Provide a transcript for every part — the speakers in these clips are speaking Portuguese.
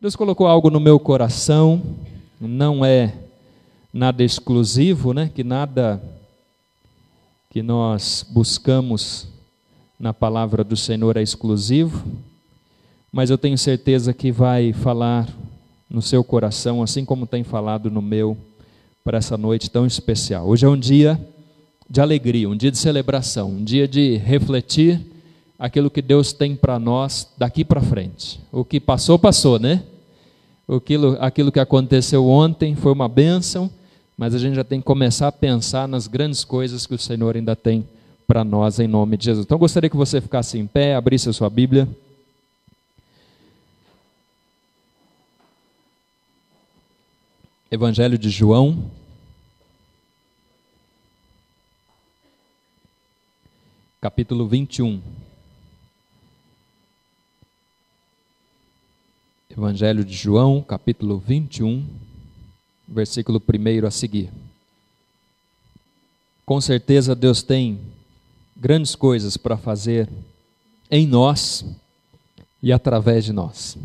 Deus colocou algo no meu coração, não é nada exclusivo, né? Que nada que nós buscamos na palavra do Senhor é exclusivo, mas eu tenho certeza que vai falar no seu coração, assim como tem falado no meu, para essa noite tão especial. Hoje é um dia de alegria, um dia de celebração, um dia de refletir aquilo que Deus tem para nós daqui para frente. O que passou, passou, né? Aquilo que aconteceu ontem foi uma bênção, mas a gente já tem que começar a pensar nas grandes coisas que o Senhor ainda tem para nós, em nome de Jesus. Então, eu gostaria que você ficasse em pé, abrisse a sua Bíblia. Evangelho de João, capítulo 21. Evangelho de João, capítulo 21, versículo 1 a seguir. Com certeza Deus tem grandes coisas para fazer em nós e através de nós.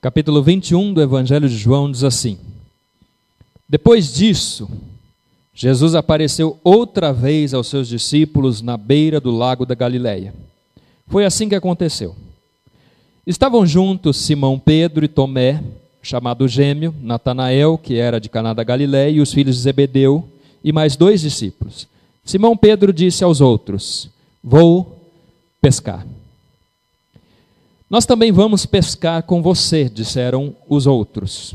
Capítulo 21 do Evangelho de João diz assim: Depois disso, Jesus apareceu outra vez aos seus discípulos na beira do lago da Galileia. Foi assim que aconteceu. Estavam juntos Simão Pedro e Tomé, chamado Gêmeo, Natanael, que era de Caná da Galileia, e os filhos de Zebedeu, e mais 2 discípulos. Simão Pedro disse aos outros: Vou pescar. Nós também vamos pescar com você, disseram os outros.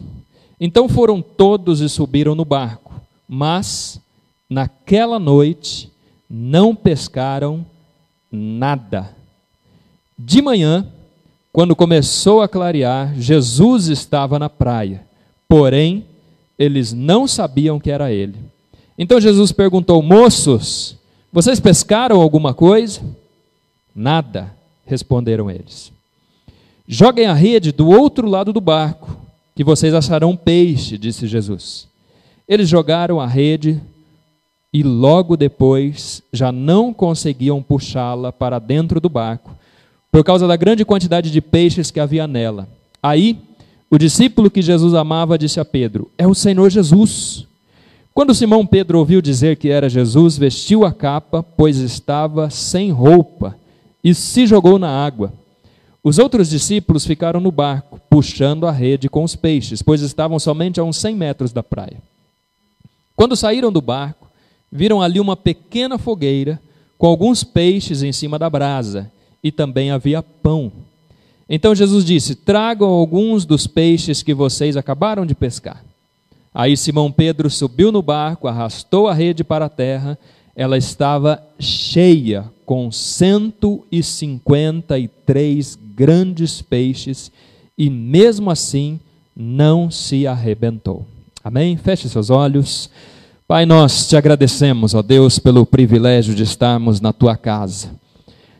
Então foram todos e subiram no barco, mas naquela noite não pescaram nada. De manhã, quando começou a clarear, Jesus estava na praia, porém eles não sabiam que era ele. Então Jesus perguntou: Moços, vocês pescaram alguma coisa? Nada, responderam eles. Joguem a rede do outro lado do barco, que vocês acharão peixe, disse Jesus. Eles jogaram a rede e logo depois já não conseguiam puxá-la para dentro do barco, por causa da grande quantidade de peixes que havia nela. Aí, o discípulo que Jesus amava disse a Pedro: É o Senhor Jesus. Quando Simão Pedro ouviu dizer que era Jesus, vestiu a capa, pois estava sem roupa, e se jogou na água. Os outros discípulos ficaram no barco, puxando a rede com os peixes, pois estavam somente a uns 100 metros da praia. Quando saíram do barco, viram ali uma pequena fogueira, com alguns peixes em cima da brasa, e também havia pão. Então Jesus disse: Tragam alguns dos peixes que vocês acabaram de pescar. Aí Simão Pedro subiu no barco, arrastou a rede para a terra. Ela estava cheia, com 153 grandes peixes, e mesmo assim não se arrebentou. Amém? Feche seus olhos. Pai, nós te agradecemos, ó Deus, pelo privilégio de estarmos na tua casa.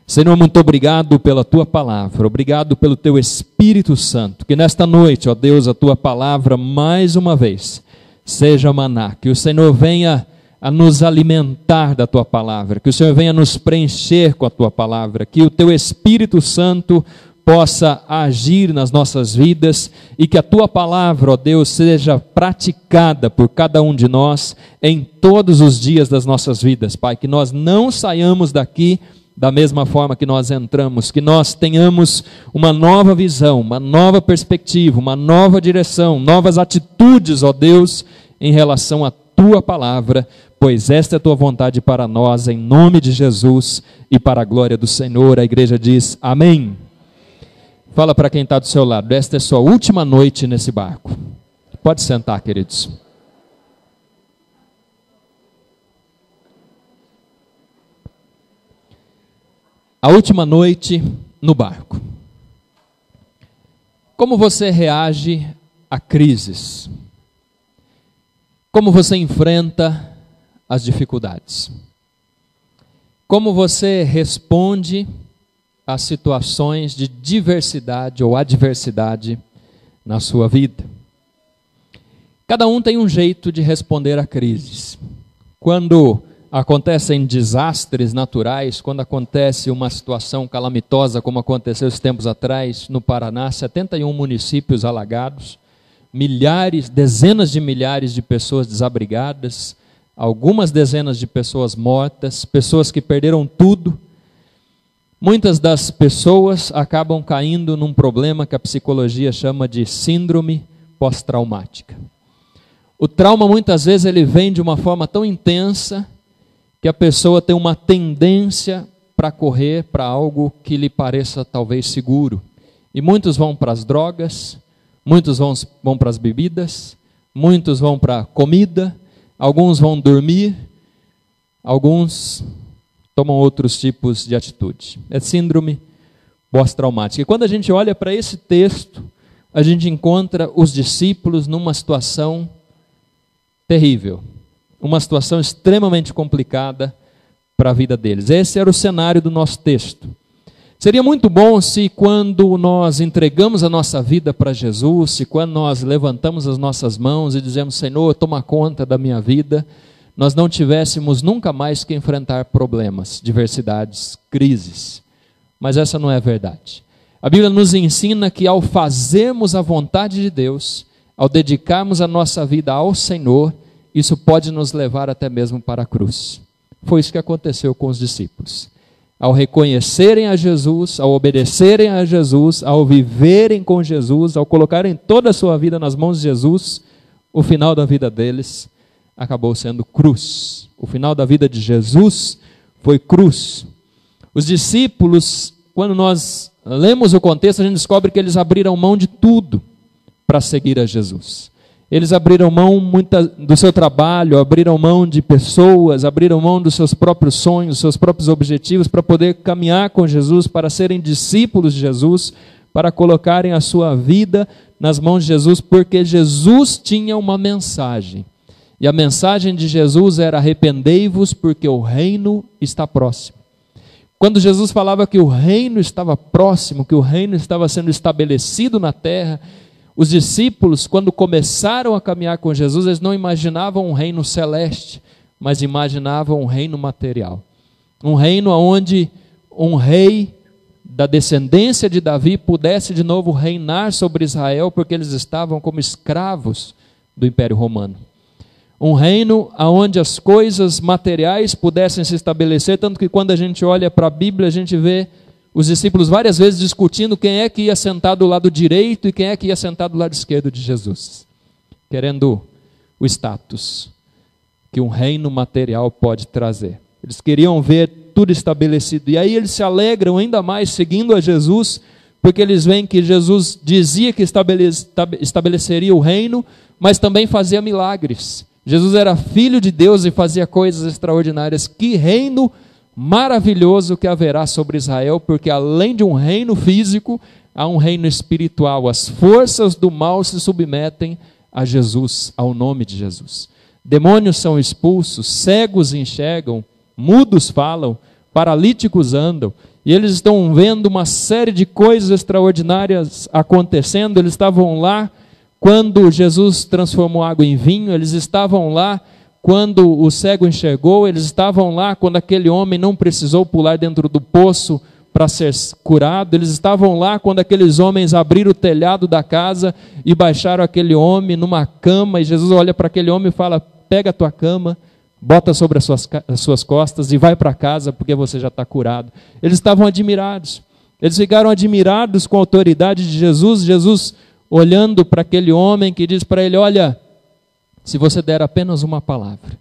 Senhor, muito obrigado pela tua palavra, obrigado pelo teu Espírito Santo, que nesta noite, ó Deus, a tua palavra mais uma vez seja maná, que o Senhor venha a nos alimentar da tua palavra, que o Senhor venha nos preencher com a tua palavra, que o teu Espírito Santo possa agir nas nossas vidas e que a tua palavra, ó Deus, seja praticada por cada um de nós em todos os dias das nossas vidas, Pai, que nós não saiamos daqui da mesma forma que nós entramos, que nós tenhamos uma nova visão, uma nova perspectiva, uma nova direção, novas atitudes, ó Deus, em relação à tua palavra, pois esta é a tua vontade para nós, em nome de Jesus e para a glória do Senhor. A igreja diz amém. Fala para quem está do seu lado: esta é sua última noite nesse barco. Pode sentar, queridos. A última noite no barco. Como você reage a crises? Como você enfrenta as dificuldades? Como você responde às situações de diversidade ou adversidade na sua vida? Cada um tem um jeito de responder a crises. Quando acontecem desastres naturais, quando acontece uma situação calamitosa, como aconteceu esses tempos atrás no Paraná, 71 municípios alagados, dezenas de milhares de pessoas desabrigadas, algumas dezenas de pessoas mortas, pessoas que perderam tudo. Muitas das pessoas acabam caindo num problema que a psicologia chama de síndrome pós-traumática. O trauma muitas vezes ele vem de uma forma tão intensa que a pessoa tem uma tendência para correr para algo que lhe pareça talvez seguro. E muitos vão para as drogas, muitos vão para as bebidas, muitos vão para a comida, alguns vão dormir, alguns tomam outros tipos de atitude. É síndrome pós-traumática. E quando a gente olha para esse texto, a gente encontra os discípulos numa situação terrível, uma situação extremamente complicada para a vida deles. Esse era o cenário do nosso texto. Seria muito bom se quando nós entregamos a nossa vida para Jesus, se quando nós levantamos as nossas mãos e dizemos, Senhor, toma conta da minha vida, nós não tivéssemos nunca mais que enfrentar problemas, diversidades, crises. Mas essa não é a verdade. A Bíblia nos ensina que ao fazermos a vontade de Deus, ao dedicarmos a nossa vida ao Senhor, isso pode nos levar até mesmo para a cruz. Foi isso que aconteceu com os discípulos. Ao reconhecerem a Jesus, ao obedecerem a Jesus, ao viverem com Jesus, ao colocarem toda a sua vida nas mãos de Jesus, o final da vida deles acabou sendo cruz. O final da vida de Jesus foi cruz. Os discípulos, quando nós lemos o contexto, a gente descobre que eles abriram mão de tudo para seguir a Jesus. Eles abriram mão do seu trabalho, abriram mão de pessoas, abriram mão dos seus próprios sonhos, dos seus próprios objetivos para poder caminhar com Jesus, para serem discípulos de Jesus, para colocarem a sua vida nas mãos de Jesus, porque Jesus tinha uma mensagem. E a mensagem de Jesus era: arrependei-vos porque o reino está próximo. Quando Jesus falava que o reino estava próximo, que o reino estava sendo estabelecido na terra, os discípulos, quando começaram a caminhar com Jesus, eles não imaginavam um reino celeste, mas imaginavam um reino material. Um reino onde um rei da descendência de Davi pudesse de novo reinar sobre Israel, porque eles estavam como escravos do Império Romano. Um reino onde as coisas materiais pudessem se estabelecer, tanto que quando a gente olha para a Bíblia, a gente vê os discípulos várias vezes discutindo quem é que ia sentar do lado direito e quem é que ia sentar do lado esquerdo de Jesus, querendo o status que um reino material pode trazer. Eles queriam ver tudo estabelecido, e aí eles se alegram ainda mais seguindo a Jesus, porque eles veem que Jesus dizia que estabeleceria o reino, mas também fazia milagres. Jesus era filho de Deus e fazia coisas extraordinárias. Que reino maravilhoso que haverá sobre Israel, porque além de um reino físico, há um reino espiritual. As forças do mal se submetem a Jesus, ao nome de Jesus. Demônios são expulsos, cegos enxergam, mudos falam, paralíticos andam, e eles estão vendo uma série de coisas extraordinárias acontecendo. Eles estavam lá quando Jesus transformou água em vinho, eles estavam lá quando o cego enxergou, eles estavam lá quando aquele homem não precisou pular dentro do poço para ser curado, eles estavam lá quando aqueles homens abriram o telhado da casa e baixaram aquele homem numa cama, e Jesus olha para aquele homem e fala: pega a tua cama, bota sobre as suas costas e vai para casa, porque você já está curado. Eles estavam admirados, eles ficaram admirados com a autoridade de Jesus. Jesus olhando para aquele homem que diz para ele: olha, se você der apenas uma palavra,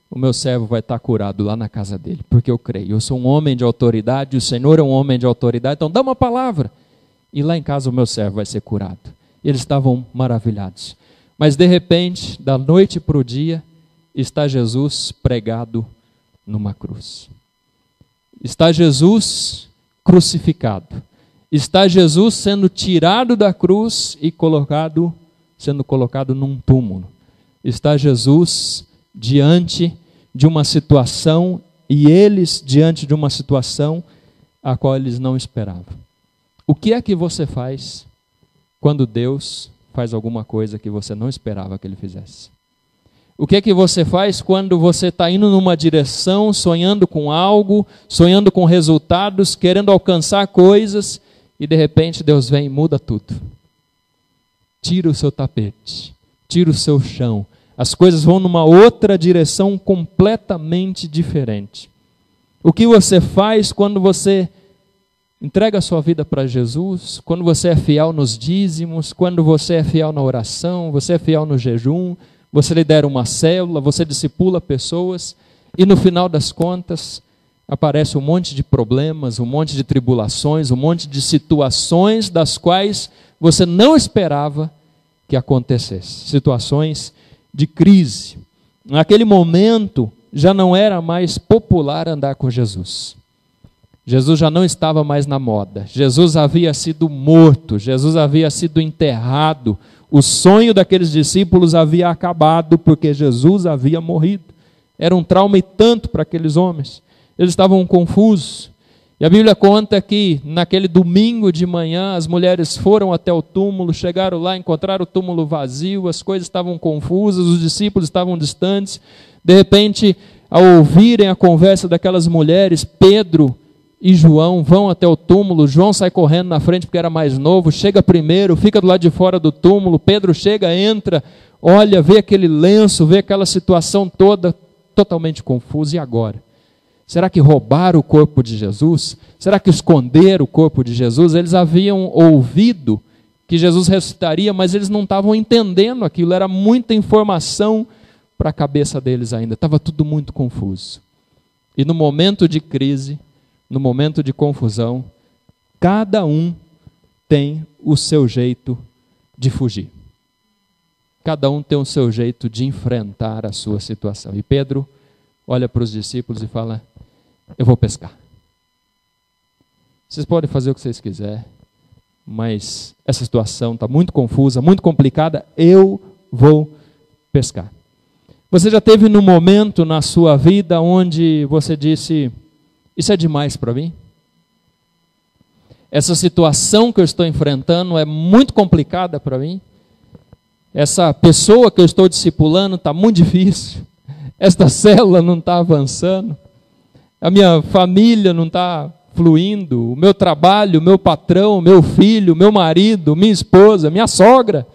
o meu servo vai estar curado lá na casa dele, porque eu creio. Eu sou um homem de autoridade, o Senhor é um homem de autoridade, então dá uma palavra, e lá em casa o meu servo vai ser curado. E eles estavam maravilhados. Mas de repente, da noite para o dia, está Jesus pregado numa cruz. Está Jesus crucificado. Está Jesus sendo tirado da cruz e sendo colocado num túmulo. Está Jesus diante de uma situação, e eles diante de uma situação a qual eles não esperavam. O que é que você faz quando Deus faz alguma coisa que você não esperava que Ele fizesse? O que é que você faz quando você está indo numa direção, sonhando com algo, sonhando com resultados, querendo alcançar coisas, e de repente Deus vem e muda tudo. Tira o seu tapete, tira o seu chão. As coisas vão numa outra direção completamente diferente. O que você faz quando você entrega a sua vida para Jesus, quando você é fiel nos dízimos, quando você é fiel na oração, você é fiel no jejum, você lidera uma célula, você discipula pessoas, e no final das contas aparece um monte de problemas, um monte de tribulações, um monte de situações das quais você não esperava que acontecesse. Situações de crise. Naquele momento já não era mais popular andar com Jesus. Jesus já não estava mais na moda. Jesus havia sido morto, Jesus havia sido enterrado. O sonho daqueles discípulos havia acabado porque Jesus havia morrido. Era um trauma e tanto para aqueles homens. Eles estavam confusos. E a Bíblia conta que naquele domingo de manhã as mulheres foram até o túmulo, chegaram lá, encontraram o túmulo vazio, as coisas estavam confusas, os discípulos estavam distantes. De repente, ao ouvirem a conversa daquelas mulheres, Pedro e João vão até o túmulo. João sai correndo na frente porque era mais novo, chega primeiro, fica do lado de fora do túmulo. Pedro chega, entra, olha, vê aquele lenço, vê aquela situação toda totalmente confusa. E agora? Será que roubaram o corpo de Jesus? Será que esconderam o corpo de Jesus? Eles haviam ouvido que Jesus ressuscitaria, mas eles não estavam entendendo aquilo. Era muita informação para a cabeça deles ainda. Estava tudo muito confuso. E no momento de crise, no momento de confusão, cada um tem o seu jeito de fugir. Cada um tem o seu jeito de enfrentar a sua situação. E Pedro olha para os discípulos e fala: eu vou pescar. Vocês podem fazer o que vocês quiserem, mas essa situação está muito confusa, muito complicada, eu vou pescar. Você já teve num momento na sua vida onde você disse: isso é demais para mim? Essa situação que eu estou enfrentando é muito complicada para mim? Essa pessoa que eu estou discipulando está muito difícil? Esta célula não está avançando? A minha família não está fluindo? O meu trabalho, o meu patrão, o meu filho, o meu marido, minha esposa, minha sogra?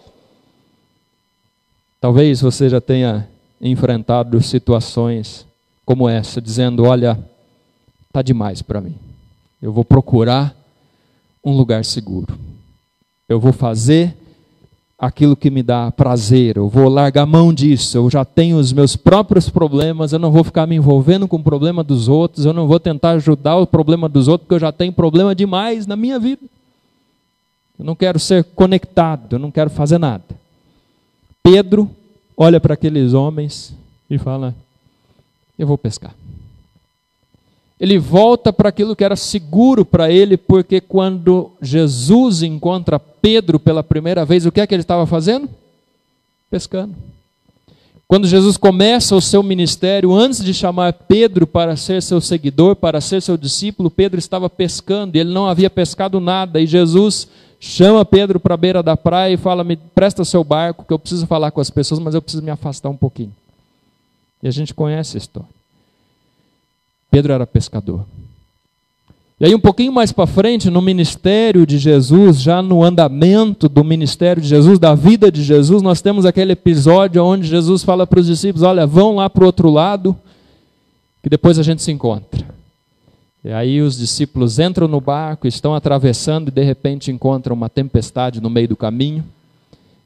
Talvez você já tenha enfrentado situações como essa, dizendo: olha, está demais para mim. Eu vou procurar um lugar seguro. Eu vou fazer aquilo que me dá prazer. Eu vou largar mão disso. Eu já tenho os meus próprios problemas. Eu não vou ficar me envolvendo com o problema dos outros. Eu não vou tentar ajudar o problema dos outros, porque eu já tenho problema demais na minha vida. Eu não quero ser conectado. Eu não quero fazer nada. Pedro olha para aqueles homens e fala: eu vou pescar. Ele volta para aquilo que era seguro para ele, porque quando Jesus encontra Pedro pela primeira vez, o que é que ele estava fazendo? Pescando. Quando Jesus começa o seu ministério, antes de chamar Pedro para ser seu seguidor, para ser seu discípulo, Pedro estava pescando e ele não havia pescado nada. E Jesus chama Pedro para a beira da praia e fala: me presta seu barco, que eu preciso falar com as pessoas, mas eu preciso me afastar um pouquinho. E a gente conhece a história. Pedro era pescador. E aí um pouquinho mais para frente, no ministério de Jesus, já no andamento do ministério de Jesus, da vida de Jesus, nós temos aquele episódio onde Jesus fala para os discípulos: olha, vão lá para o outro lado, que depois a gente se encontra. E aí os discípulos entram no barco, estão atravessando e de repente encontram uma tempestade no meio do caminho.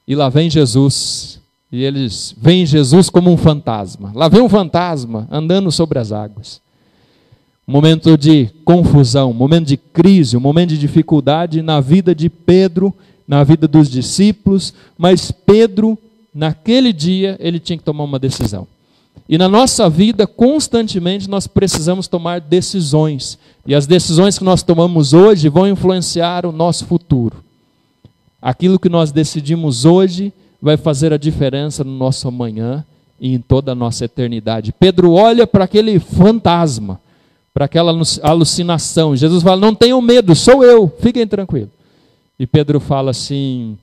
E lá vem Jesus. E eles veem Jesus como um fantasma. Lá vem um fantasma andando sobre as águas. Um momento de confusão, um momento de crise, um momento de dificuldade na vida de Pedro, na vida dos discípulos, mas Pedro, naquele dia, ele tinha que tomar uma decisão. E na nossa vida, constantemente, nós precisamos tomar decisões. E as decisões que nós tomamos hoje vão influenciar o nosso futuro. Aquilo que nós decidimos hoje vai fazer a diferença no nosso amanhã e em toda a nossa eternidade. Pedro olha para aquele fantasma, para aquela alucinação. Jesus fala: não tenham medo, sou eu, fiquem tranquilos. E Pedro fala assim: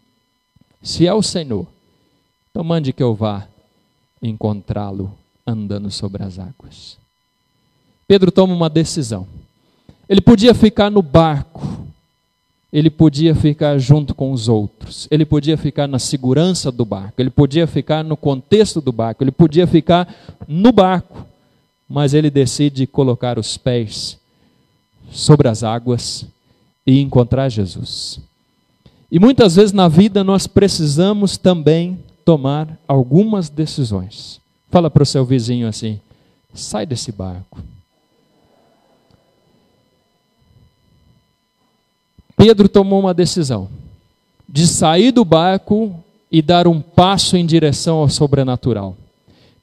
se é o Senhor, então mande que eu vá encontrá-lo andando sobre as águas. Pedro toma uma decisão. Ele podia ficar no barco, ele podia ficar junto com os outros, ele podia ficar na segurança do barco, ele podia ficar no contexto do barco, ele podia ficar no barco, mas ele decide colocar os pés sobre as águas e encontrar Jesus. E muitas vezes na vida nós precisamos também tomar algumas decisões. Fala para o seu vizinho assim: sai desse barco. Pedro tomou uma decisão de sair do barco e dar um passo em direção ao sobrenatural.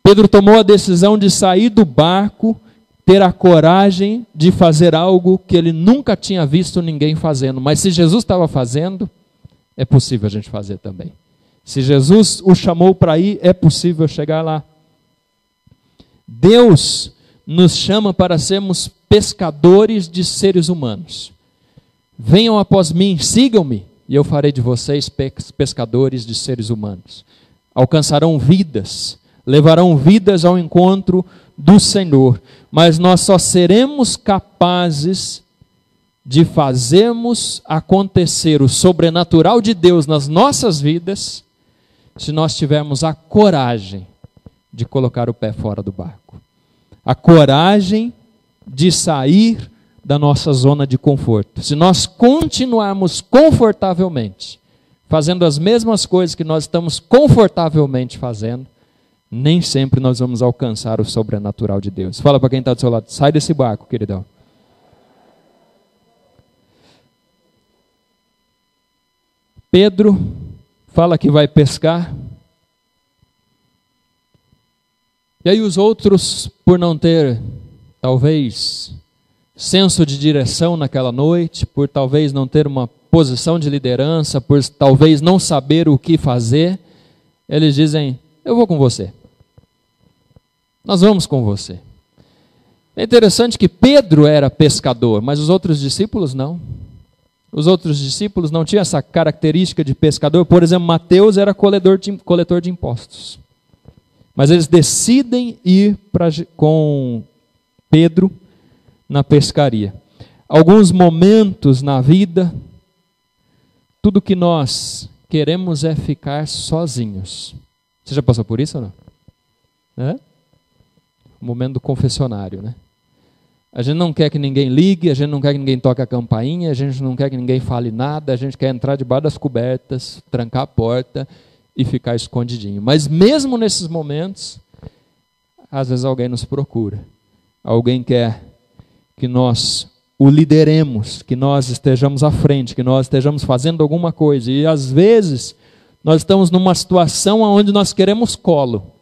Pedro tomou a decisão de sair do barco, ter a coragem de fazer algo que ele nunca tinha visto ninguém fazendo. Mas se Jesus estava fazendo, é possível a gente fazer também. Se Jesus o chamou para ir, é possível chegar lá. Deus nos chama para sermos pescadores de seres humanos. Venham após mim, sigam-me, e eu farei de vocês pescadores de seres humanos. Alcançarão vidas, levarão vidas ao encontro do Senhor. Mas nós só seremos capazes de fazermos acontecer o sobrenatural de Deus nas nossas vidas se nós tivermos a coragem de colocar o pé fora do barco. A coragem de sair da nossa zona de conforto. Se nós continuarmos confortavelmente, fazendo as mesmas coisas que nós estamos confortavelmente fazendo, nem sempre nós vamos alcançar o sobrenatural de Deus. Fala para quem está do seu lado: sai desse barco, queridão. Pedro fala que vai pescar. E aí os outros, por não ter, talvez, senso de direção naquela noite, por talvez não ter uma posição de liderança, por talvez não saber o que fazer, eles dizem: eu vou com você. Nós vamos com você. É interessante que Pedro era pescador, mas os outros discípulos não. Os outros discípulos não tinham essa característica de pescador. Por exemplo, Mateus era coletor de impostos. Mas eles decidem ir com Pedro na pescaria. Alguns momentos na vida, tudo que nós queremos é ficar sozinhos. Você já passou por isso ou não? É? O momento do confessionário, né? A gente não quer que ninguém ligue, a gente não quer que ninguém toque a campainha, a gente não quer que ninguém fale nada, a gente quer entrar debaixo das cobertas, trancar a porta e ficar escondidinho. Mas mesmo nesses momentos, às vezes alguém nos procura. Alguém quer que nós o lideremos, que nós estejamos à frente, que nós estejamos fazendo alguma coisa. E às vezes nós estamos numa situação onde nós queremos colo.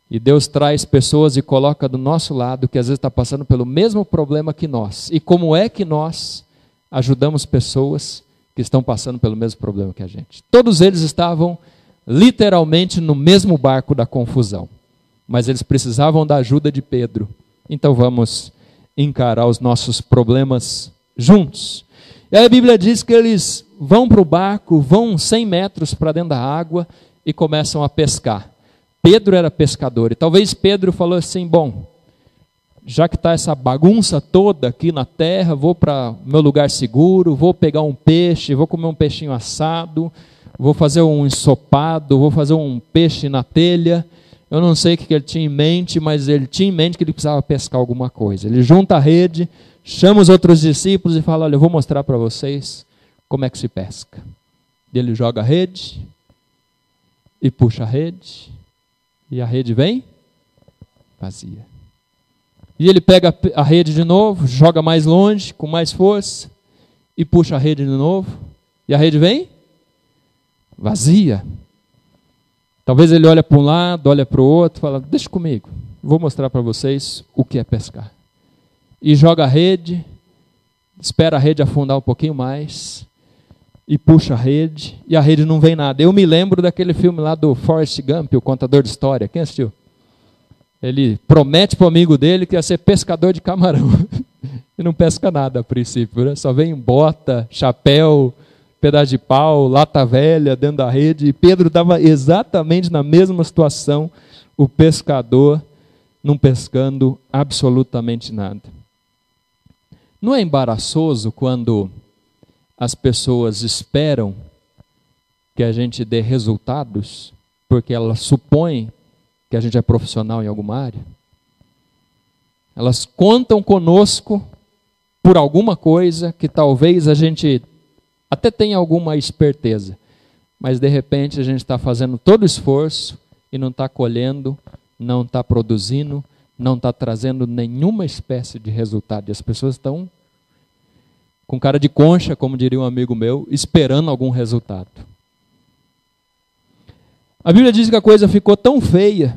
E Deus traz pessoas e coloca do nosso lado que às vezes está passando pelo mesmo problema que nós. E como é que nós ajudamos pessoas que estão passando pelo mesmo problema que a gente? Todos eles estavam literalmente no mesmo barco da confusão. Mas eles precisavam da ajuda de Pedro. Então vamos encarar os nossos problemas juntos. E aí a Bíblia diz que eles vão para o barco, vão 100 metros para dentro da água e começam a pescar. Pedro era pescador, e talvez Pedro falou assim: bom, já que está essa bagunça toda aqui na terra, vou para meu lugar seguro, vou pegar um peixe, vou comer um peixinho assado, vou fazer um ensopado, vou fazer um peixe na telha. Eu não sei o que ele tinha em mente, mas ele tinha em mente que ele precisava pescar alguma coisa. Ele junta a rede, chama os outros discípulos e fala: olha, eu vou mostrar para vocês como é que se pesca. Ele joga a rede e puxa a rede. E a rede vem vazia. E ele pega a rede de novo, joga mais longe, com mais força, e puxa a rede de novo. E a rede vem vazia. Talvez ele olhe para um lado, olha para o outro, fala: deixa comigo, vou mostrar para vocês o que é pescar. E joga a rede, espera a rede afundar um pouquinho mais, e puxa a rede, e a rede não vem nada. Eu me lembro daquele filme lá do Forrest Gump, o contador de história. Quem assistiu? Ele promete para o amigo dele que ia ser pescador de camarão. E não pesca nada a princípio, né? Só vem bota, chapéu, pedaço de pau, lata velha dentro da rede, e Pedro estava exatamente na mesma situação, o pescador não pescando absolutamente nada. Não é embaraçoso quando as pessoas esperam que a gente dê resultados, porque elas supõem que a gente é profissional em alguma área? Elas contam conosco por alguma coisa que talvez a gente até tenha alguma esperteza, mas de repente a gente está fazendo todo o esforço e não está colhendo, não está produzindo, não está trazendo nenhuma espécie de resultado. E as pessoas estão com cara de concha, como diria um amigo meu, esperando algum resultado. A Bíblia diz que a coisa ficou tão feia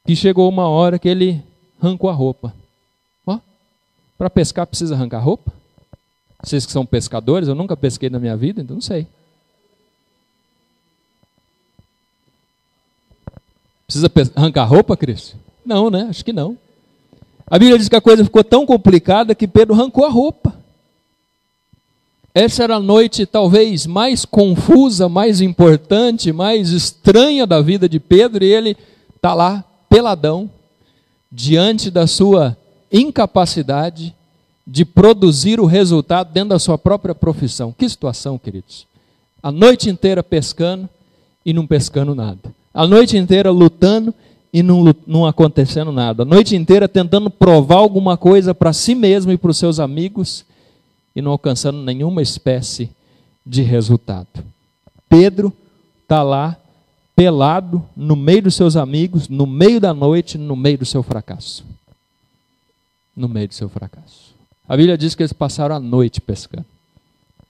que chegou uma hora que ele arrancou a roupa. Ó, para pescar precisa arrancar a roupa? Vocês que são pescadores, eu nunca pesquei na minha vida, então não sei. Precisa arrancar a roupa, Cris? Não, né? Acho que não. A Bíblia diz que a coisa ficou tão complicada que Pedro arrancou a roupa. Essa era a noite talvez mais confusa, mais importante, mais estranha da vida de Pedro, e ele está lá, peladão, diante da sua incapacidade de produzir o resultado dentro da sua própria profissão. Que situação, queridos. A noite inteira pescando e não pescando nada. A noite inteira lutando e não acontecendo nada. A noite inteira tentando provar alguma coisa para si mesmo e para os seus amigos e não alcançando nenhuma espécie de resultado. Pedro está lá, pelado, no meio dos seus amigos, no meio da noite, no meio do seu fracasso. No meio do seu fracasso. A Bíblia diz que eles passaram a noite pescando.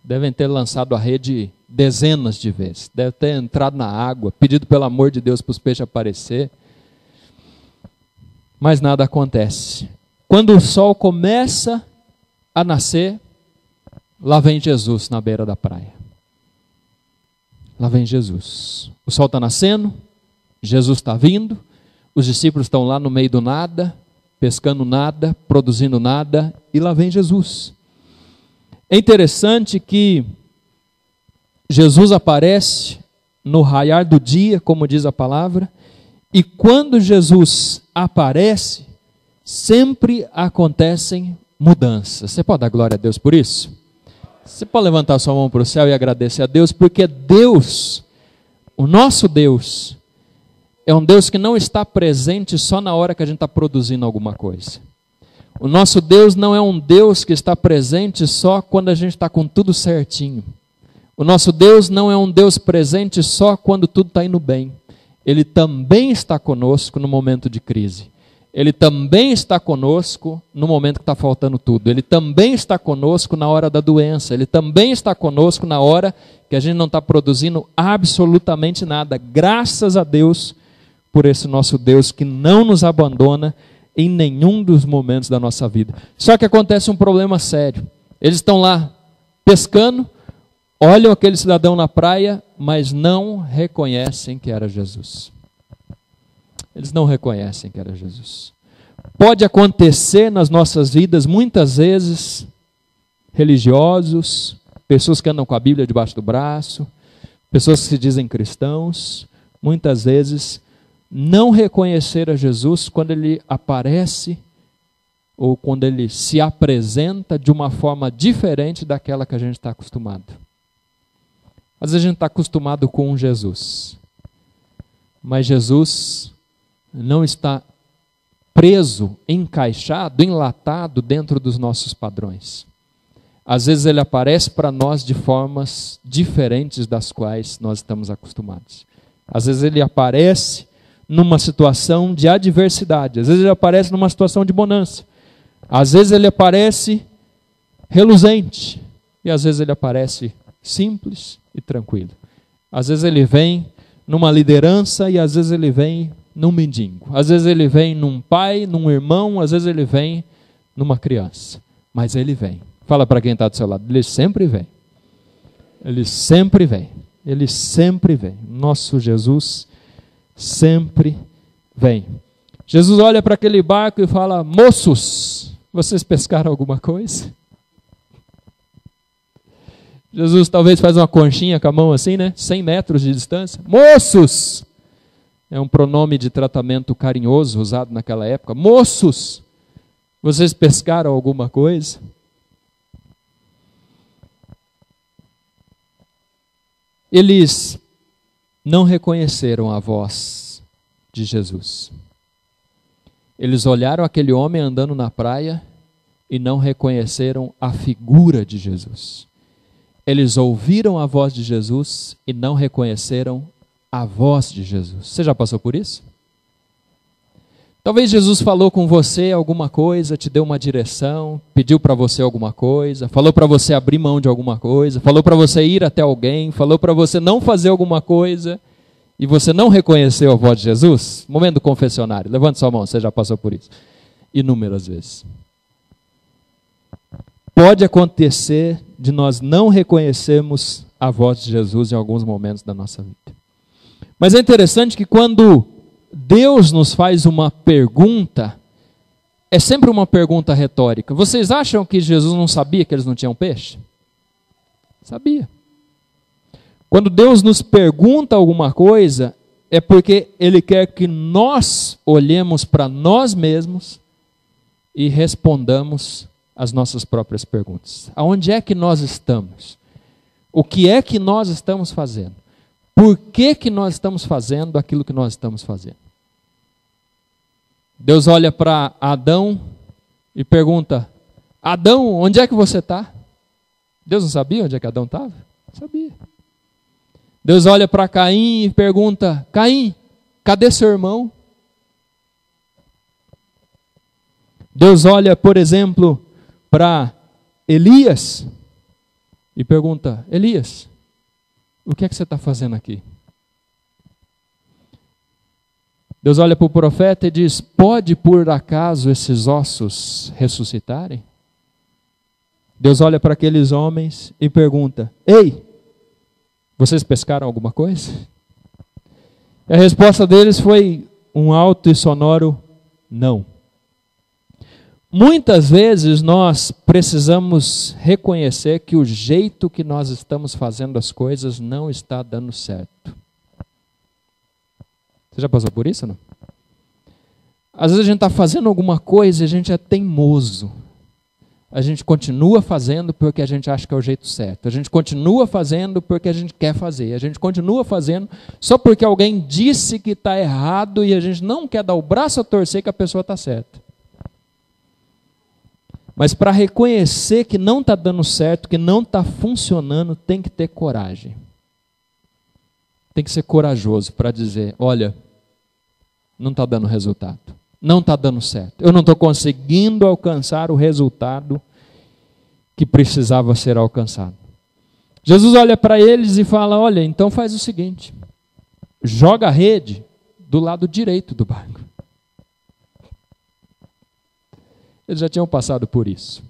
Devem ter lançado a rede dezenas de vezes. Deve ter entrado na água, pedido pelo amor de Deus para os peixes aparecer. Mas nada acontece. Quando o sol começa a nascer, lá vem Jesus na beira da praia. Lá vem Jesus. O sol está nascendo, Jesus está vindo, os discípulos estão lá no meio do nada, pescando nada, produzindo nada, e lá vem Jesus. É interessante que Jesus aparece no raiar do dia, como diz a palavra, e quando Jesus aparece, sempre acontecem mudanças. Você pode dar glória a Deus por isso? Você pode levantar sua mão para o céu e agradecer a Deus, porque Deus, o nosso Deus, é um Deus que não está presente só na hora que a gente está produzindo alguma coisa. O nosso Deus não é um Deus que está presente só quando a gente está com tudo certinho. O nosso Deus não é um Deus presente só quando tudo está indo bem. Ele também está conosco no momento de crise. Ele também está conosco no momento que está faltando tudo. Ele também está conosco na hora da doença. Ele também está conosco na hora que a gente não está produzindo absolutamente nada. Graças a Deus por esse nosso Deus que não nos abandona em nenhum dos momentos da nossa vida. Só que acontece um problema sério. Eles estão lá pescando, olham aquele cidadão na praia, mas não reconhecem que era Jesus. Eles não reconhecem que era Jesus. Pode acontecer nas nossas vidas, muitas vezes, religiosos, pessoas que andam com a Bíblia debaixo do braço, pessoas que se dizem cristãos, muitas vezes não reconhecer a Jesus quando ele aparece ou quando ele se apresenta de uma forma diferente daquela que a gente está acostumado. Às vezes a gente está acostumado com Jesus, mas Jesus não está preso, encaixado, enlatado dentro dos nossos padrões. Às vezes ele aparece para nós de formas diferentes das quais nós estamos acostumados. Às vezes ele aparece numa situação de adversidade, às vezes ele aparece numa situação de bonança, às vezes ele aparece reluzente, e às vezes ele aparece simples e tranquilo. Às vezes ele vem numa liderança e às vezes ele vem num mendigo. Às vezes ele vem num pai, num irmão, às vezes ele vem numa criança. Mas ele vem. Fala para quem está do seu lado, ele sempre vem. Ele sempre vem. Ele sempre vem. Nosso Jesus sempre vem. Jesus olha para aquele barco e fala: moços, vocês pescaram alguma coisa? Jesus talvez faz uma conchinha com a mão assim, né? 100 metros de distância. Moços! É um pronome de tratamento carinhoso usado naquela época. Moços! Vocês pescaram alguma coisa? Eles não reconheceram a voz de Jesus. Eles olharam aquele homem andando na praia e não reconheceram a figura de Jesus. Eles ouviram a voz de Jesus e não reconheceram a voz de Jesus. Você já passou por isso? Talvez Jesus falou com você alguma coisa, te deu uma direção, pediu para você alguma coisa, falou para você abrir mão de alguma coisa, falou para você ir até alguém, falou para você não fazer alguma coisa e você não reconheceu a voz de Jesus? Momento do confessionário, levante sua mão, você já passou por isso. Inúmeras vezes. Pode acontecer de nós não reconhecermos a voz de Jesus em alguns momentos da nossa vida. Mas é interessante que quando Deus nos faz uma pergunta, é sempre uma pergunta retórica. Vocês acham que Jesus não sabia que eles não tinham peixe? Sabia. Quando Deus nos pergunta alguma coisa, é porque Ele quer que nós olhemos para nós mesmos e respondamos as nossas próprias perguntas. Aonde é que nós estamos? O que é que nós estamos fazendo? Por que que nós estamos fazendo aquilo que nós estamos fazendo? Deus olha para Adão e pergunta: Adão, onde é que você está? Deus não sabia onde é que Adão estava? Sabia. Deus olha para Caim e pergunta: Caim, cadê seu irmão? Deus olha, por exemplo, para Elias e pergunta: Elias, o que é que você está fazendo aqui? Deus olha para o profeta e diz: pode por acaso esses ossos ressuscitarem? Deus olha para aqueles homens e pergunta: ei, vocês pescaram alguma coisa? E a resposta deles foi um alto e sonoro não. Muitas vezes nós precisamos reconhecer que o jeito que nós estamos fazendo as coisas não está dando certo. Você já passou por isso, não? Às vezes a gente está fazendo alguma coisa e a gente é teimoso. A gente continua fazendo porque a gente acha que é o jeito certo. A gente continua fazendo porque a gente quer fazer. A gente continua fazendo só porque alguém disse que está errado e a gente não quer dar o braço a torcer que a pessoa está certa. Mas para reconhecer que não está dando certo, que não está funcionando, tem que ter coragem. Tem que ser corajoso para dizer: olha, não está dando resultado. Não está dando certo. Eu não estou conseguindo alcançar o resultado que precisava ser alcançado. Jesus olha para eles e fala: olha, então faz o seguinte. Joga a rede do lado direito do barco. Eles já tinham passado por isso,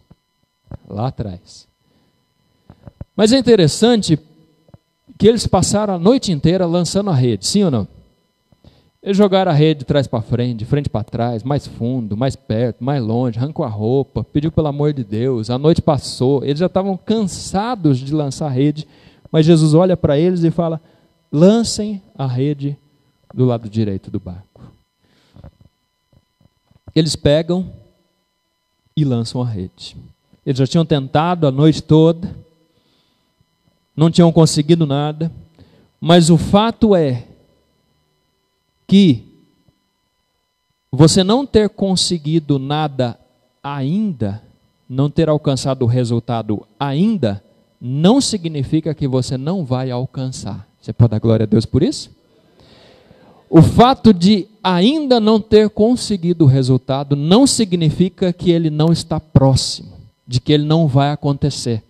lá atrás. Mas é interessante que eles passaram a noite inteira lançando a rede, sim ou não? Eles jogaram a rede de trás para frente, de frente para trás, mais fundo, mais perto, mais longe, arrancou a roupa, pediu pelo amor de Deus, a noite passou, eles já estavam cansados de lançar a rede, mas Jesus olha para eles e fala: lancem a rede do lado direito do barco. Eles pegam e lançam a rede. Eles já tinham tentado a noite toda, não tinham conseguido nada, mas o fato é que você não ter conseguido nada ainda, não ter alcançado o resultado ainda, não significa que você não vai alcançar. Você pode dar glória a Deus por isso? O fato de ainda não ter conseguido o resultado não significa que ele não está próximo, de que ele não vai acontecer.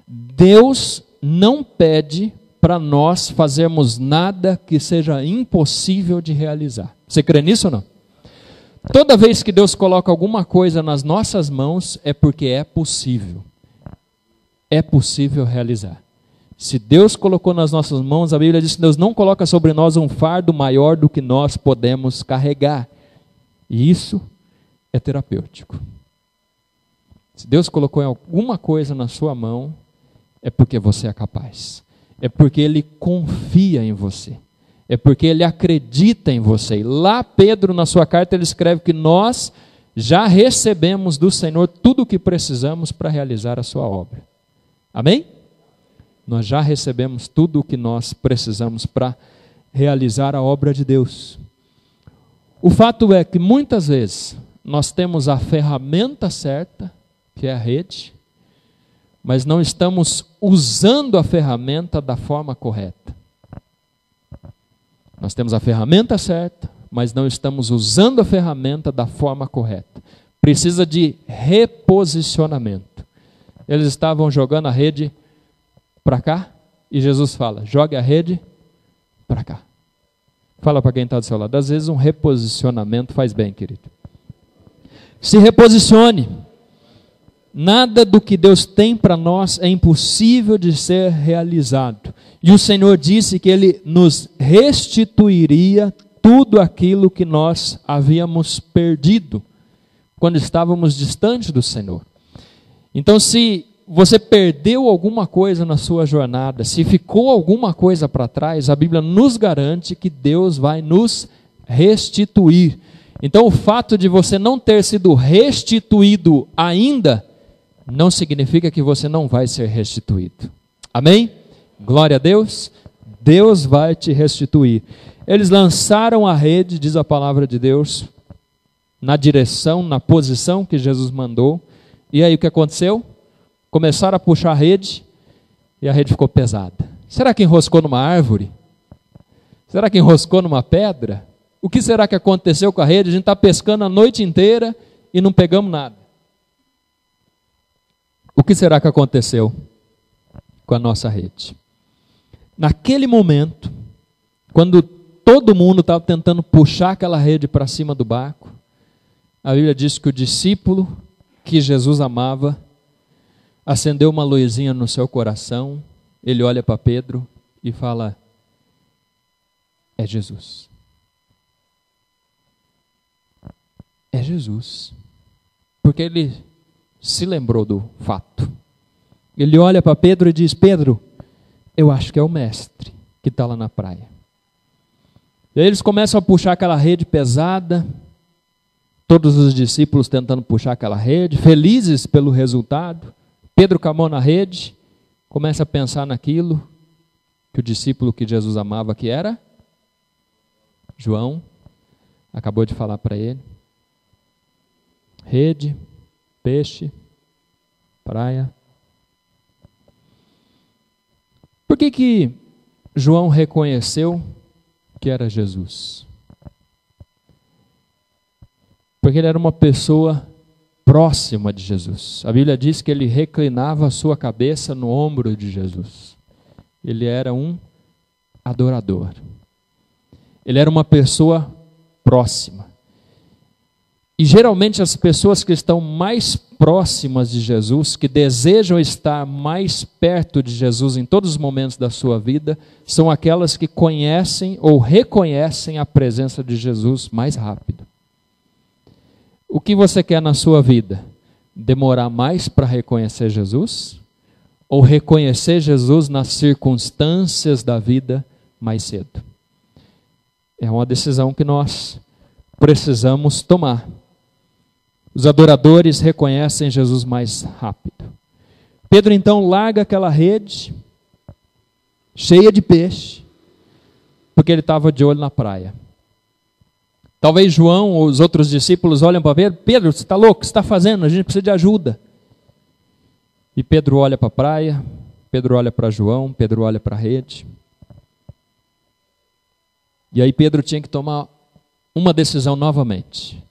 Deus não pede para nós fazermos nada que seja impossível de realizar. Você crê nisso ou não? Toda vez que Deus coloca alguma coisa nas nossas mãos, é porque é possível. É possível realizar. Se Deus colocou nas nossas mãos, a Bíblia diz que Deus não coloca sobre nós um fardo maior do que nós podemos carregar. E isso é terapêutico. Se Deus colocou alguma coisa na sua mão, é porque você é capaz. É porque Ele confia em você. É porque Ele acredita em você. E lá Pedro, na sua carta, ele escreve que nós já recebemos do Senhor tudo o que precisamos para realizar a sua obra. Amém? Nós já recebemos tudo o que nós precisamos para realizar a obra de Deus. O fato é que muitas vezes nós temos a ferramenta certa, que é a rede, mas não estamos usando a ferramenta da forma correta. Nós temos a ferramenta certa, mas não estamos usando a ferramenta da forma correta. Precisa de reposicionamento. Eles estavam jogando a rede para cá, e Jesus fala, jogue a rede para cá. Fala para quem está do seu lado, às vezes um reposicionamento faz bem, querido. Se reposicione. Nada do que Deus tem para nós é impossível de ser realizado. E o Senhor disse que Ele nos restituiria tudo aquilo que nós havíamos perdido quando estávamos distantes do Senhor. Então, se você perdeu alguma coisa na sua jornada, se ficou alguma coisa para trás, a Bíblia nos garante que Deus vai nos restituir. Então, o fato de você não ter sido restituído ainda, não significa que você não vai ser restituído. Amém? Glória a Deus. Deus vai te restituir. Eles lançaram a rede, diz a palavra de Deus, na direção, na posição que Jesus mandou. E aí o que aconteceu? Começaram a puxar a rede e a rede ficou pesada. Será que enroscou numa árvore? Será que enroscou numa pedra? O que será que aconteceu com a rede? A gente está pescando a noite inteira e não pegamos nada. O que será que aconteceu com a nossa rede? Naquele momento, quando todo mundo estava tentando puxar aquela rede para cima do barco, a Bíblia diz que o discípulo que Jesus amava acendeu uma luzinha no seu coração, ele olha para Pedro e fala, é Jesus. É Jesus. Porque ele se lembrou do fato. Ele olha para Pedro e diz, Pedro, eu acho que é o mestre que está lá na praia. E aí eles começam a puxar aquela rede pesada, todos os discípulos tentando puxar aquela rede, felizes pelo resultado. Pedro com a mão na rede, começa a pensar naquilo que o discípulo que Jesus amava, que era João, acabou de falar para ele. Rede, peixe, praia. Por que João reconheceu que era Jesus? Porque ele era uma pessoa próxima de Jesus. A Bíblia diz que ele reclinava a sua cabeça no ombro de Jesus. Ele era um adorador. Ele era uma pessoa próxima. E geralmente as pessoas que estão mais próximas de Jesus, que desejam estar mais perto de Jesus em todos os momentos da sua vida, são aquelas que conhecem ou reconhecem a presença de Jesus mais rápido. O que você quer na sua vida? Demorar mais para reconhecer Jesus? Ou reconhecer Jesus nas circunstâncias da vida mais cedo? É uma decisão que nós precisamos tomar. Os adoradores reconhecem Jesus mais rápido. Pedro então larga aquela rede cheia de peixe, porque ele estava de olho na praia. Talvez João ou os outros discípulos olham para Pedro, Pedro, você está louco? O que você está fazendo? A gente precisa de ajuda. E Pedro olha para a praia, Pedro olha para João, Pedro olha para a rede. E aí Pedro tinha que tomar uma decisão novamente.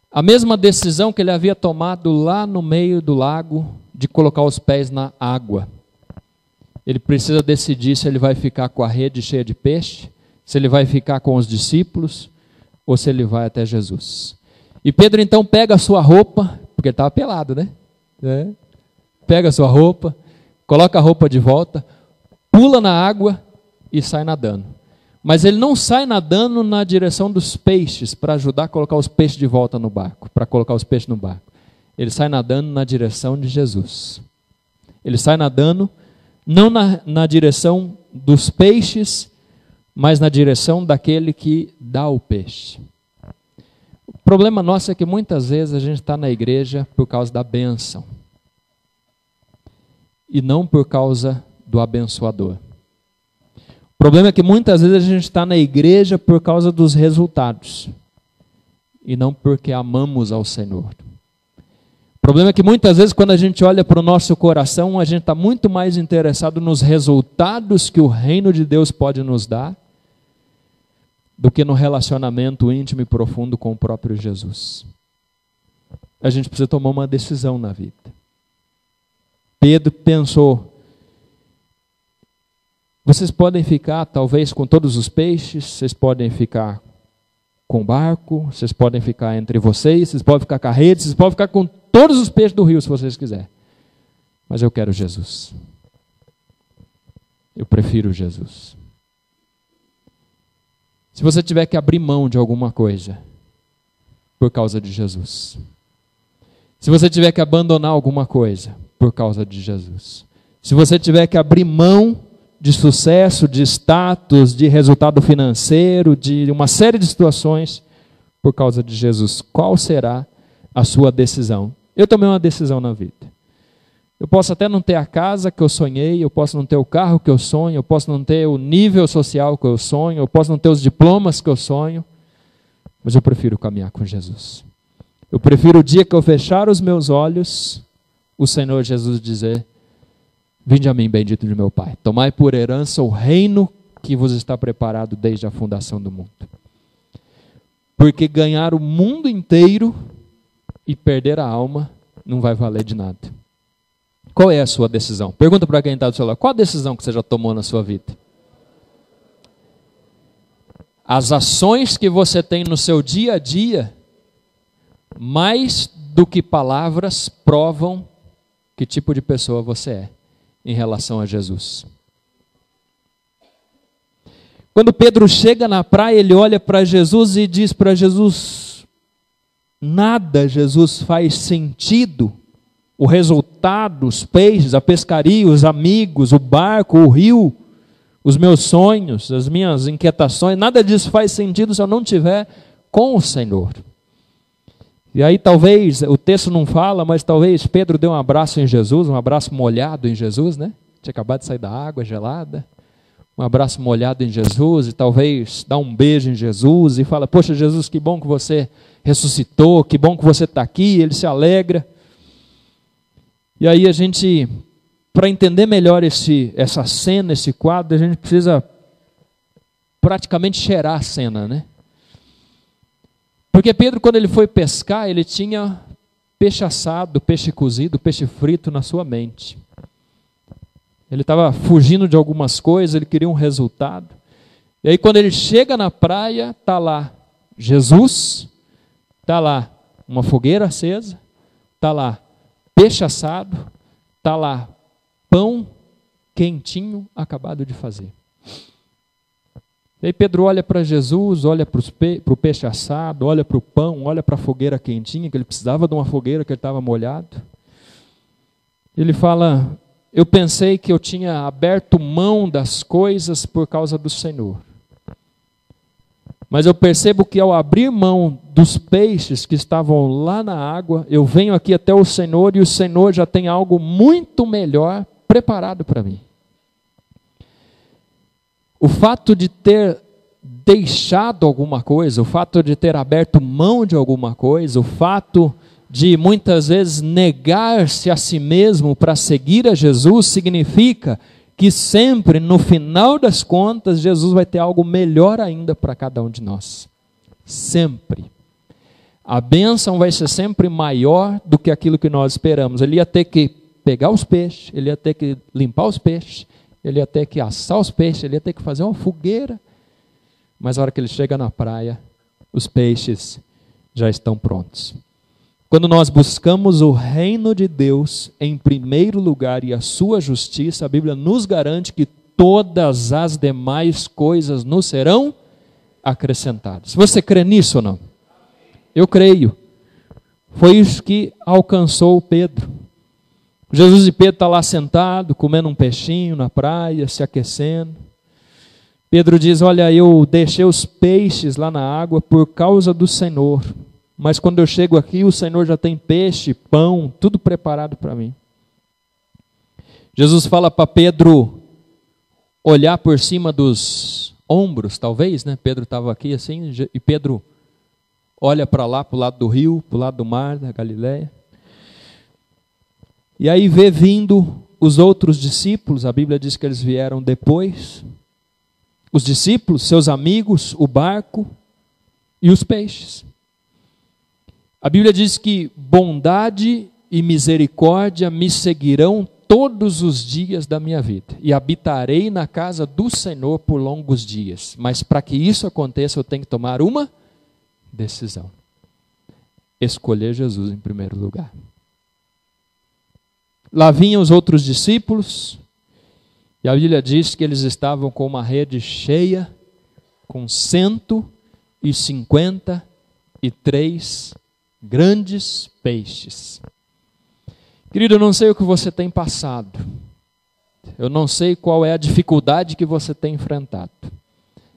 A mesma decisão que ele havia tomado lá no meio do lago, de colocar os pés na água. Ele precisa decidir se ele vai ficar com a rede cheia de peixe, se ele vai ficar com os discípulos, ou se ele vai até Jesus. E Pedro então pega a sua roupa, porque ele estava pelado, né? Pega a sua roupa, coloca a roupa de volta, pula na água e sai nadando. Mas ele não sai nadando na direção dos peixes, para ajudar a colocar os peixes de volta no barco, para colocar os peixes no barco. Ele sai nadando na direção de Jesus. Ele sai nadando Não na direção dos peixes, mas na direção daquele que dá o peixe. O problema nosso é que muitas vezes a gente está na igreja por causa da bênção e não por causa do abençoador. O problema é que muitas vezes a gente está na igreja por causa dos resultados e não porque amamos ao Senhor. O problema é que muitas vezes quando a gente olha para o nosso coração, a gente está muito mais interessado nos resultados que o reino de Deus pode nos dar do que no relacionamento íntimo e profundo com o próprio Jesus. A gente precisa tomar uma decisão na vida. Pedro pensou, vocês podem ficar talvez com todos os peixes, vocês podem ficar com o barco, vocês podem ficar entre vocês podem ficar com a rede, vocês podem ficar com todos os peixes do rio se vocês quiserem. Mas eu quero Jesus. Eu prefiro Jesus. Se você tiver que abrir mão de alguma coisa por causa de Jesus, se você tiver que abandonar alguma coisa por causa de Jesus, se você tiver que abrir mão de sucesso, de status, de resultado financeiro, de uma série de situações por causa de Jesus, qual será a sua decisão? Eu tomei uma decisão na vida. Eu posso até não ter a casa que eu sonhei, eu posso não ter o carro que eu sonho, eu posso não ter o nível social que eu sonho, eu posso não ter os diplomas que eu sonho, mas eu prefiro caminhar com Jesus. Eu prefiro o dia que eu fechar os meus olhos, o Senhor Jesus dizer, vinde a mim, bendito de meu Pai, tomai por herança o reino que vos está preparado desde a fundação do mundo. Porque ganhar o mundo inteiro e perder a alma não vai valer de nada. Qual é a sua decisão? Pergunta para quem está do seu lado. Qual a decisão que você já tomou na sua vida? As ações que você tem no seu dia a dia, mais do que palavras, provam que tipo de pessoa você é em relação a Jesus. Quando Pedro chega na praia, ele olha para Jesus e diz para Jesus, nada, Jesus, faz sentido. O resultado, os peixes, a pescaria, os amigos, o barco, o rio, os meus sonhos, as minhas inquietações, nada disso faz sentido se eu não estiver com o Senhor. E aí talvez, o texto não fala, mas talvez Pedro deu um abraço em Jesus, um abraço molhado em Jesus, né? Tinha acabado de sair da água gelada. Um abraço molhado em Jesus e talvez dá um beijo em Jesus e fala, poxa Jesus, que bom que você ressuscitou, que bom que você está aqui, ele se alegra. E aí a gente, para entender melhor essa cena, esse quadro, a gente precisa praticamente cheirar a cena, né? Porque Pedro, quando ele foi pescar, ele tinha peixe assado, peixe cozido, peixe frito na sua mente. Ele estava fugindo de algumas coisas, ele queria um resultado. E aí quando ele chega na praia, está lá Jesus, está lá uma fogueira acesa, está lá peixe assado, está lá pão quentinho acabado de fazer. E aí Pedro olha para Jesus, olha para o peixe assado, olha para o pão, olha para a fogueira quentinha, que ele precisava de uma fogueira, que ele estava molhado. Ele fala, eu pensei que eu tinha aberto mão das coisas por causa do Senhor. Mas eu percebo que ao abrir mão dos peixes que estavam lá na água, eu venho aqui até o Senhor e o Senhor já tem algo muito melhor preparado para mim. O fato de ter deixado alguma coisa, o fato de ter aberto mão de alguma coisa, o fato de muitas vezes negar-se a si mesmo para seguir a Jesus, significa que sempre, no final das contas, Jesus vai ter algo melhor ainda para cada um de nós. Sempre. A bênção vai ser sempre maior do que aquilo que nós esperamos. Ele ia ter que pegar os peixes, ele ia ter que limpar os peixes, ele ia ter que assar os peixes, ele ia ter que fazer uma fogueira. Mas na hora que ele chega na praia, os peixes já estão prontos. Quando nós buscamos o reino de Deus em primeiro lugar e a sua justiça, a Bíblia nos garante que todas as demais coisas nos serão acrescentadas. Você crê nisso ou não? Eu creio. Foi isso que alcançou Pedro. Jesus e Pedro estão lá sentado, comendo um peixinho na praia, se aquecendo. Pedro diz, olha, eu deixei os peixes lá na água por causa do Senhor. Mas quando eu chego aqui, o Senhor já tem peixe, pão, tudo preparado para mim. Jesus fala para Pedro olhar por cima dos ombros, talvez, né? Pedro estava aqui assim, e Pedro olha para lá, para o lado do rio, para o lado do mar, da Galileia. E aí vê vindo os outros discípulos, a Bíblia diz que eles vieram depois. Os discípulos, seus amigos, o barco e os peixes. A Bíblia diz que bondade e misericórdia me seguirão todos os dias da minha vida, e habitarei na casa do Senhor por longos dias. Mas para que isso aconteça, eu tenho que tomar uma decisão. Escolher Jesus em primeiro lugar. Lá vinham os outros discípulos, e a Bíblia diz que eles estavam com uma rede cheia, com 153 grandes peixes. Querido, eu não sei o que você tem passado. Eu não sei qual é a dificuldade que você tem enfrentado.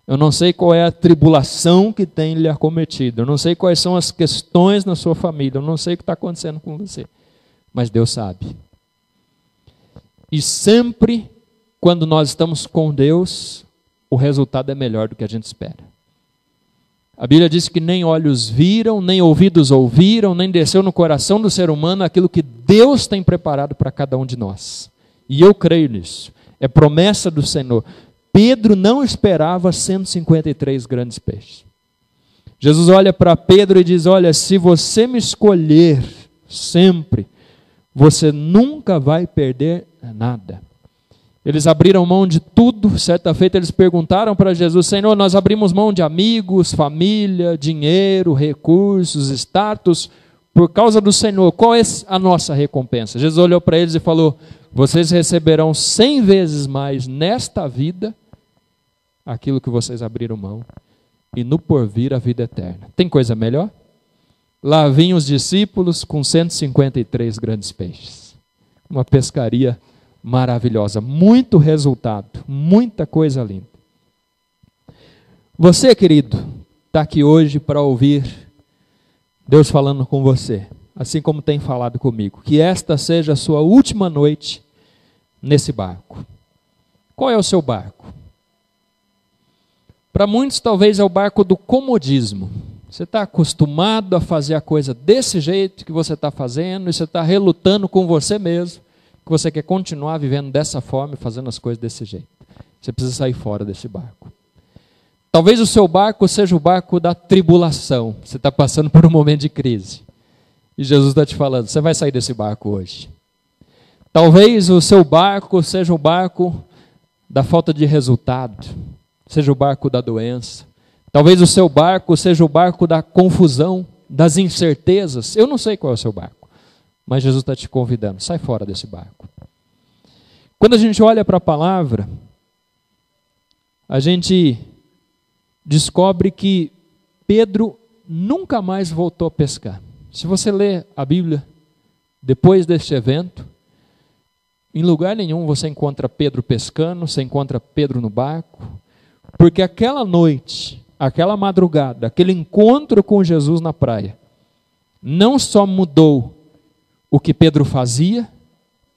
Eu não sei qual é a tribulação que tem lhe acometido. Eu não sei quais são as questões na sua família. Eu não sei o que está acontecendo com você. Mas Deus sabe. E sempre, quando nós estamos com Deus, o resultado é melhor do que a gente espera. A Bíblia diz que nem olhos viram, nem ouvidos ouviram, nem desceu no coração do ser humano aquilo que Deus tem preparado para cada um de nós. E eu creio nisso. É promessa do Senhor. Pedro não esperava 153 grandes peixes. Jesus olha para Pedro e diz, olha, se você me escolher sempre, você nunca vai perder nada. Eles abriram mão de tudo. Certa feita eles perguntaram para Jesus, Senhor, nós abrimos mão de amigos, família, dinheiro, recursos, status, por causa do Senhor. Qual é a nossa recompensa? Jesus olhou para eles e falou, vocês receberão 100 vezes mais nesta vida aquilo que vocês abriram mão, e no porvir a vida eterna. Tem coisa melhor? Lá vinham os discípulos com 153 grandes peixes. Uma pescaria maravilhosa, muito resultado, muita coisa linda. Você, querido, está aqui hoje para ouvir Deus falando com você, assim como tem falado comigo. Que esta seja a sua última noite nesse barco. Qual é o seu barco? Para muitos, talvez é o barco do comodismo. Você está acostumado a fazer a coisa desse jeito que você está fazendo, e você está relutando com você mesmo, que você quer continuar vivendo dessa forma e fazendo as coisas desse jeito. Você precisa sair fora desse barco. Talvez o seu barco seja o barco da tribulação. Você está passando por um momento de crise. E Jesus está te falando, você vai sair desse barco hoje. Talvez o seu barco seja o barco da falta de resultado, seja o barco da doença. Talvez o seu barco seja o barco da confusão, das incertezas. Eu não sei qual é o seu barco, mas Jesus está te convidando, sai fora desse barco. Quando a gente olha para a palavra, a gente descobre que Pedro nunca mais voltou a pescar. Se você ler a Bíblia, depois deste evento, em lugar nenhum você encontra Pedro pescando, você encontra Pedro no barco, porque aquela noite, aquela madrugada, aquele encontro com Jesus na praia, não só mudou o que Pedro fazia,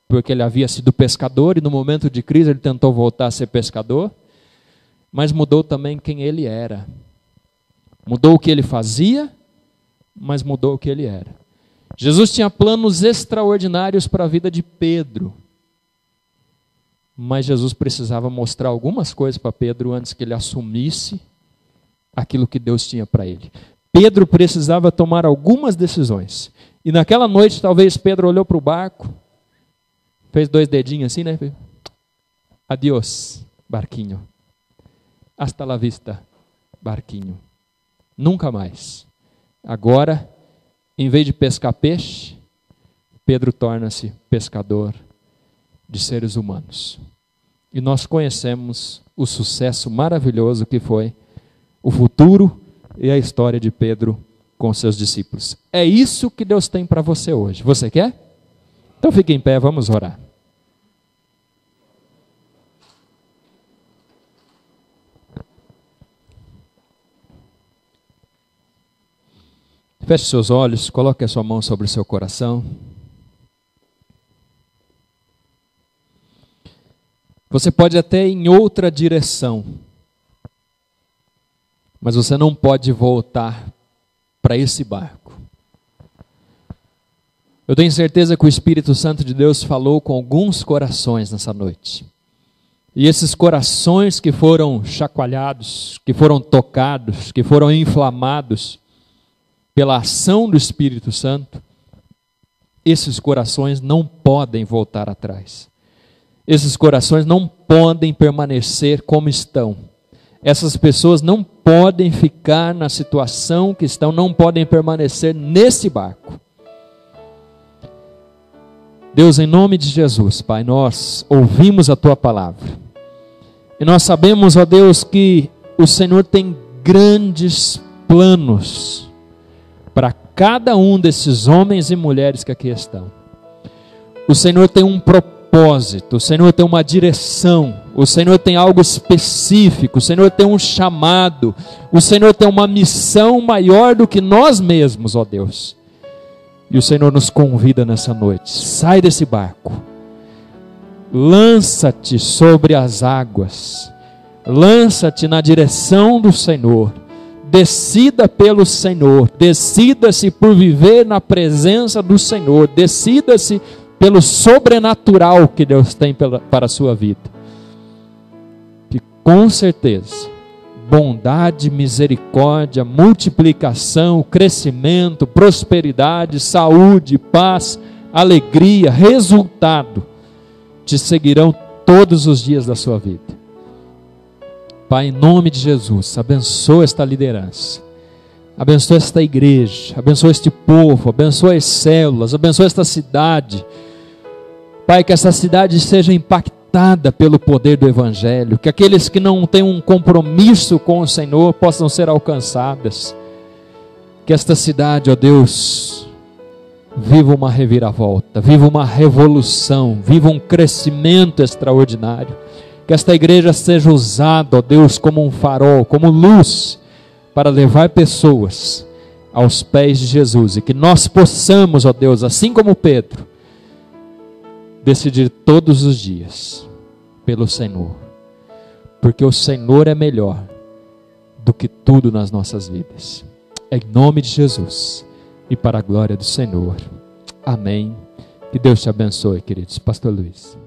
porque ele havia sido pescador e no momento de crise ele tentou voltar a ser pescador, mas mudou também quem ele era. Mudou o que ele fazia, mas mudou o que ele era. Jesus tinha planos extraordinários para a vida de Pedro, mas Jesus precisava mostrar algumas coisas para Pedro antes que ele assumisse aquilo que Deus tinha para ele. Pedro precisava tomar algumas decisões. E naquela noite, talvez Pedro olhou para o barco, fez 2 dedinhos assim, né? Adiós, barquinho. Hasta la vista, barquinho. Nunca mais. Agora, em vez de pescar peixe, Pedro torna-se pescador de seres humanos. E nós conhecemos o sucesso maravilhoso que foi o futuro e a história de Pedro com seus discípulos. É isso que Deus tem para você hoje. Você quer? Então fique em pé, vamos orar. Feche seus olhos, coloque a sua mão sobre o seu coração. Você pode até ir em outra direção, mas você não pode voltar para esse barco. Eu tenho certeza que o Espírito Santo de Deus falou com alguns corações nessa noite. E esses corações que foram chacoalhados, que foram tocados, que foram inflamados pela ação do Espírito Santo, esses corações não podem voltar atrás. Esses corações não podem permanecer como estão. Essas pessoas não podem ficar na situação que estão, não podem permanecer nesse barco. Deus, em nome de Jesus, Pai, nós ouvimos a Tua palavra. E nós sabemos, ó Deus, que o Senhor tem grandes planos para cada um desses homens e mulheres que aqui estão. O Senhor tem um propósito, o Senhor tem uma direção, o Senhor tem algo específico, o Senhor tem um chamado, o Senhor tem uma missão maior do que nós mesmos, ó Deus. E o Senhor nos convida nessa noite, sai desse barco, lança-te sobre as águas, lança-te na direção do Senhor, decida pelo Senhor, decida-se por viver na presença do Senhor, decida-se pelo sobrenatural que Deus tem para a sua vida. Que com certeza, bondade, misericórdia, multiplicação, crescimento, prosperidade, saúde, paz, alegria, resultado, te seguirão todos os dias da sua vida. Pai, em nome de Jesus, abençoa esta liderança, abençoa esta igreja, abençoa este povo, abençoa as células, abençoa esta cidade. Pai, que essa cidade seja impactada pelo poder do Evangelho, que aqueles que não têm um compromisso com o Senhor possam ser alcançadas. Que esta cidade, ó Deus, viva uma reviravolta, viva uma revolução, viva um crescimento extraordinário. Que esta igreja seja usada, ó Deus, como um farol, como luz, para levar pessoas aos pés de Jesus. E que nós possamos, ó Deus, assim como Pedro, decidir todos os dias pelo Senhor. Porque o Senhor é melhor do que tudo nas nossas vidas. Em nome de Jesus e para a glória do Senhor. Amém. Que Deus te abençoe, queridos. Pastor Luiz.